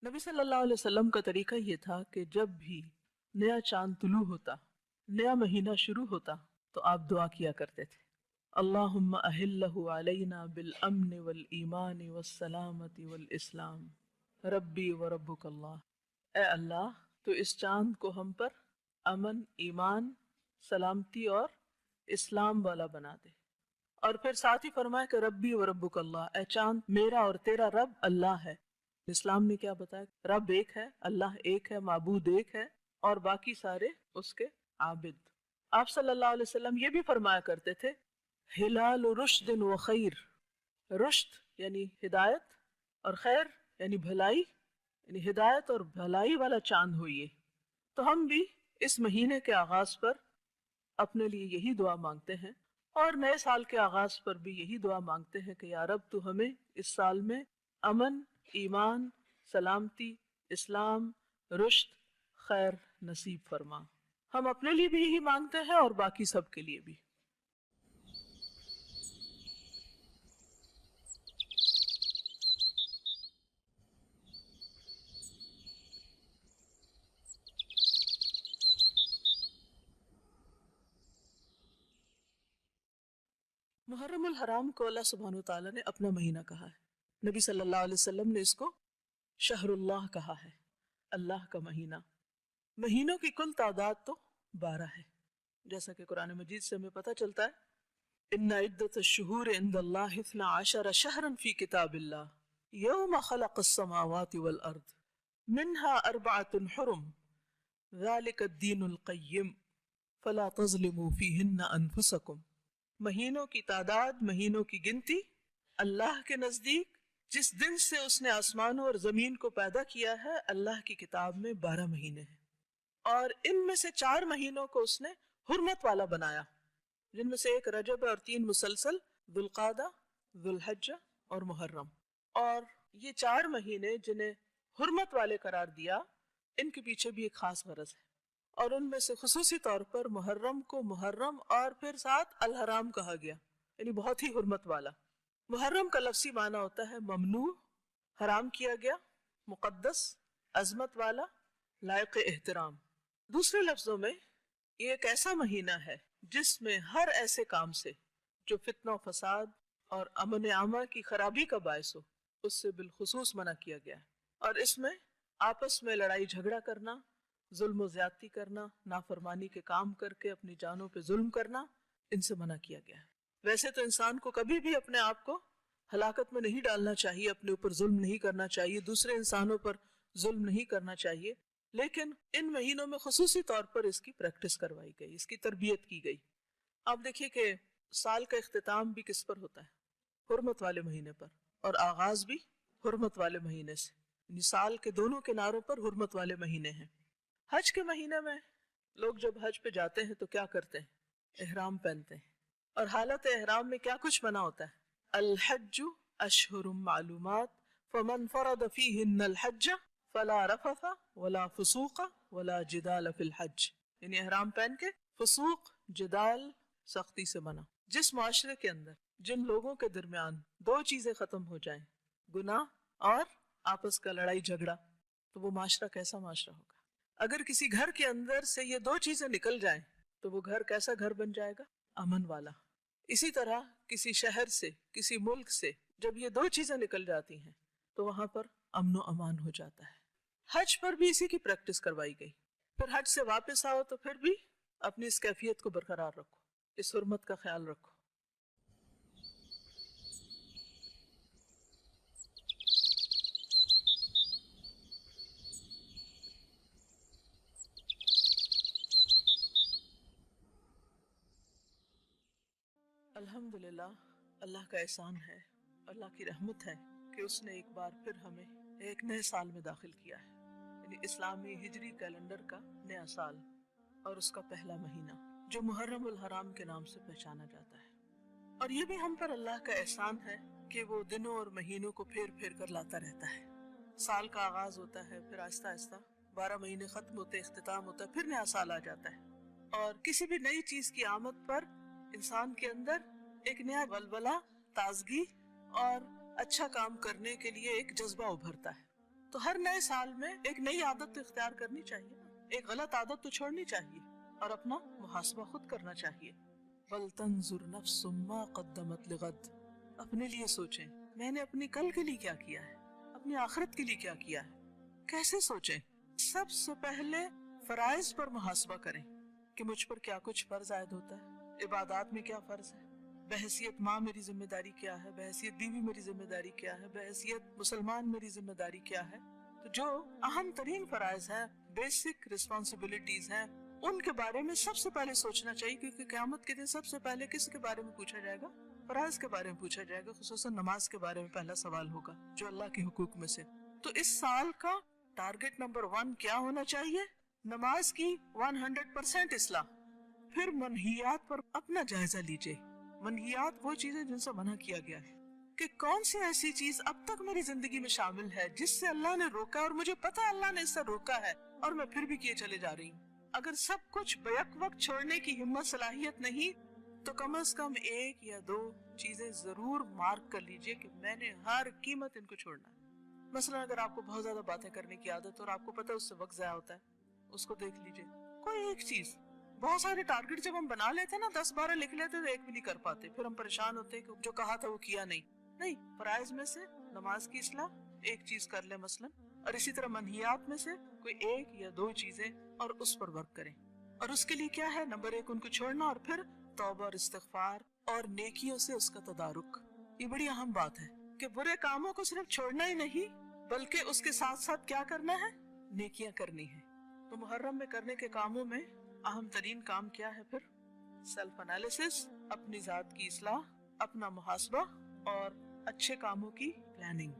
नबी सल्लल्लाहु अलैहि वसल्लम का तरीका ये था कि जब भी नया चांद तुलू होता, नया महीना शुरू होता, तो आप दुआ किया करते थे, अल्लाहुम्मा अहिल्लहु अलैना बिल अम्न वल ईमान वस सलामती वल इस्लाम रब्बी व रब्बुकल्लाह। ए अल्लाह, तो इस चांद को हम पर अमन, ईमान, सलामती और इस्लाम वाला बना दे। और फिर साथ ही फरमाया कि रब्बी व रब्बुकल्लाह, ए चांद मेरा और तेरा रब अल्लाह है। इस्लाम ने क्या बताया? रब एक है, अल्लाह एक है, माबूद एक है और बाकी सारे उसके आबिद। आप सल्लल्लाहु अलैहि वसल्लम ये भी फरमाया करते थे, हिलाल रुश्दिन व खैर, रुश्द यानी हिदायत और खैर यानी भलाई, यानी हिदायत और भलाई वाला चांद हो ये। तो हम भी इस महीने के आगाज पर अपने लिए यही दुआ मांगते हैं और नए साल के आगाज पर भी यही दुआ मांगते हैं कि या रब, तू हमें इस साल में अमन, ईमान, सलामती, इस्लाम, रुश्द, खैर नसीब फरमा। हम अपने लिए भी यही मांगते हैं और बाकी सब के लिए भी। मुहर्रमुल हराम को अल्लाह सुब्हानहू तआला ने अपना महीना कहा है। नबी सल्लल्लाहु अलैहि वसल्लम ने इसको शहरुल्लाह कहा है, अल्लाह का महीना। महीनों की कुल तादाद तो 12 है, जैसा कि कुरान मजीद से हमें पता चलता है, इन्ना इद्दतुश्शुहूर इंदल्लाहि इस्ना अशरा शहरन फी किताबिल्लाह यौम खलक़स समावाति वल अर्द मिन्हा अर्बअतुन हुरुम ज़ालिकद्दीनुल क़य्यिम फला तज़लिमू फ़ीहिन्ना अनफुसकुम। महीनों की तादाद, महीनों की गिनती अल्लाह के नजदीक जिस दिन से उसने आसमानों और जमीन को पैदा किया है, अल्लाह की किताब में 12 महीने हैं और इनमें से 4 महीनों को उसने हुर्मत वाला बनाया, जिनमें से एक रजब और 3 मुसलसल दुल्कादा, दुल्हज्जा और मुहर्रम। और ये 4 महीने जिन्हें हुर्मत वाले करार दिया, इनके पीछे भी एक खास गरज है और उनमें से खुसूसी तौर पर मुहर्रम को मुहर्रम और फिर साथ अल हराम कहा गया, यानी बहुत ही हुर्मत वाला। मुहर्रम का लफ्सी माना होता है ममनू, हराम किया गया, मुकद्दस, अजमत वाला, लायक एहतराम। दूसरे लफ्जों में ये एक ऐसा महीना है जिसमें हर ऐसे काम से जो फितना फसाद और अमन आमा की खराबी का बायस हो, उससे बिलखुसूस मना किया गया है। और इसमें आपस में लड़ाई झगड़ा करना, जुल्म व ज्यादती करना, नाफरमानी के काम करके अपनी जानों पे जुल्म करना, इनसे मना किया गया है। वैसे तो इंसान को कभी भी अपने आप को हलाकत में नहीं डालना चाहिए, अपने ऊपर जुल्म नहीं करना चाहिए, दूसरे इंसानों पर जुल्म नहीं करना चाहिए, लेकिन इन महीनों में खुसूसी तौर पर इसकी प्रैक्टिस करवाई गई, इसकी तरबियत की गई। आप देखिए कि साल का इख्तिताम भी किस पर होता है? हुर्मत वाले महीने पर, और आगाज भी हुर्मत वाले महीने से, यानी साल के दोनों किनारों पर हुर्मत वाले महीने हैं। हज के महीने में लोग जब हज पे जाते हैं तो क्या करते हैं? एहराम पहनते हैं और हालत एहराम में क्या कुछ बना होता है? अल हज्जु अशहुरुम मालूमात फमन फरद फीहिन्नल हज्ज फला रफसा वला फुसूका वला जिदाल फिल हज। यानी एहराम पहन के फुसूक, जिदाल सख्ती से मना। जिस माशरे के अंदर जिन लोगों के दरमियान 2 चीजें खत्म हो जाएं, गुनाह और आपस का लड़ाई झगड़ा, तो वो माशरा कैसा माशरा होगा? अगर किसी घर के अंदर से ये 2 चीजें निकल जाएं तो वो घर कैसा घर बन जाएगा? अमन वाला। इसी तरह किसी शहर से, किसी मुल्क से जब ये 2 चीजें निकल जाती हैं तो वहां पर अमन अमान हो जाता है। हज पर भी इसी की प्रैक्टिस करवाई गई। फिर हज से वापस आओ तो फिर भी अपनी इस कैफियत को बरकरार रखो, इस हुर्मत का ख्याल रखो। अल्हम्दुलिल्लाह, अल्लाह का एहसान है, अल्लाह की रहमत है कि उसने एक बार फिर हमें एक नए साल में दाखिल किया है, यानी इस्लामी हिजरी कैलेंडर का नया साल और उसका पहला महीना जो मुहर्रमुल हराम के नाम से पहचाना जाता है। और ये भी हम पर अल्लाह का एहसान है कि वो दिनों और महीनों को फेर फेर कर लाता रहता है। साल का आगाज होता है, फिर आहिस्ता आहिस्ता 12 महीने खत्म होते, इख्तिताम होता है, फिर नया साल आ जाता है। और किसी भी नई चीज की आमद पर इंसान के अंदर एक नया वलवला, ताजगी और अच्छा काम करने के लिए एक जज्बा उभरता है। تو ہر نئے سال میں ایک نئی عادت تو اختیار کرنی چاہیے نا، ایک غلط عادت تو چھوڑنی چاہیے اور اپنا محاسبہ خود کرنا چاہیے. وَلْتَنْظُرْ نَفْسٌ مَّا قَدَّمَتْ لِغَدٍ. اپنے لیے سوچیں میں نے اپنی کل کے لیے کیا کیا ہے، اپنی آخرت کے لیے کیا کیا ہے. کیسے سوچیں؟ سب سے پہلے فرائض پر محاسبہ کریں کہ مجھ پر کیا کچھ فرض عائد ہوتا ہے، عبادات میں کیا فرض ہے، بحیثیت ماں میری ذمہ داری کیا ہے، بحیثیت بیوی میری ذمہ داری کیا ہے، بحیثیت مسلمان میری ذمہ داری کیا ہے. تو جو اہم ترین فرائض ہیں، بیسک رسپانسبلٹیز ہیں، ان کے بارے میں سب سے پہلے سوچنا چاہیے، کیونکہ قیامت کے دن سب سے پہلے کس کے بارے میں پوچھا جائے گا؟ فرائض کے بارے میں پوچھا جائے گا، خصوصاً نماز کے بارے میں پہلا سوال ہوگا جو اللہ کے حقوق میں سے. تو اس سال کا ٹارگٹ نمبر 1 کیا ہونا چاہیے؟ نماز کی 100% اصلاح. پھر منہیات پر اپنا جائزہ لیجئے. منہیات وہ چیزیں جن سے منع کیا گیا ہے، کہ کون سی ایسی چیز اب تک میری زندگی میں شامل ہے جس سے اللہ نے روکا اور مجھے پتا ہے اللہ نے اس سے روکا ہے اور میں پھر بھی کیے چلے جا رہی ہوں. اگر سب کچھ بیک وقت چھوڑنے کی ہمت صلاحیت نہیں تو کم از کم 1 یا 2 چیزیں ضرور مارک کر لیجئے کہ میں نے ہر قیمت ان کو چھوڑنا ہے. مثلا اگر آپ کو بہت زیادہ باتیں کرنے کی عادت اور آپ کو پتا ہے اس سے وقت ضائع ہوتا ہے، اس کو دیکھ لیجئے. کوئی ایک چیز، بہت سارے ٹارگٹ جب ہم بنا لیتے ہیں نا 10-12 لکھ لیتے تو ایک بھی نہیں کر پاتے، پھر ہم پریشان ہوتے ہیں کہ جو کہا تھا وہ کیا نہیں. فرائض میں سے نماز کی اصلاح ایک چیز کر لیں مثلا، اور اسی طرح منہیات میں سے کوئی 1 یا 2 چیزیں اور اس پر ورک کریں. اور اس کے لیے کیا ہے؟ نمبر 1 ان کو چھوڑنا، اور پھر توبہ اور استغفار اور نیکیوں سے اس کا تدارک. یہ بڑی اہم بات ہے کہ برے کاموں کو صرف چھوڑنا ہی نہیں بلکہ اس کے ساتھ ساتھ کیا کرنا ہے؟ نیکیاں کرنی ہیں. تو محرم میں کرنے کے کاموں میں اہم ترین کام کیا ہے پھر؟ سیلف انالیسس، اپنی ذات کی اصلاح، اپنا محاسبہ اور اچھے کاموں کی پلاننگ.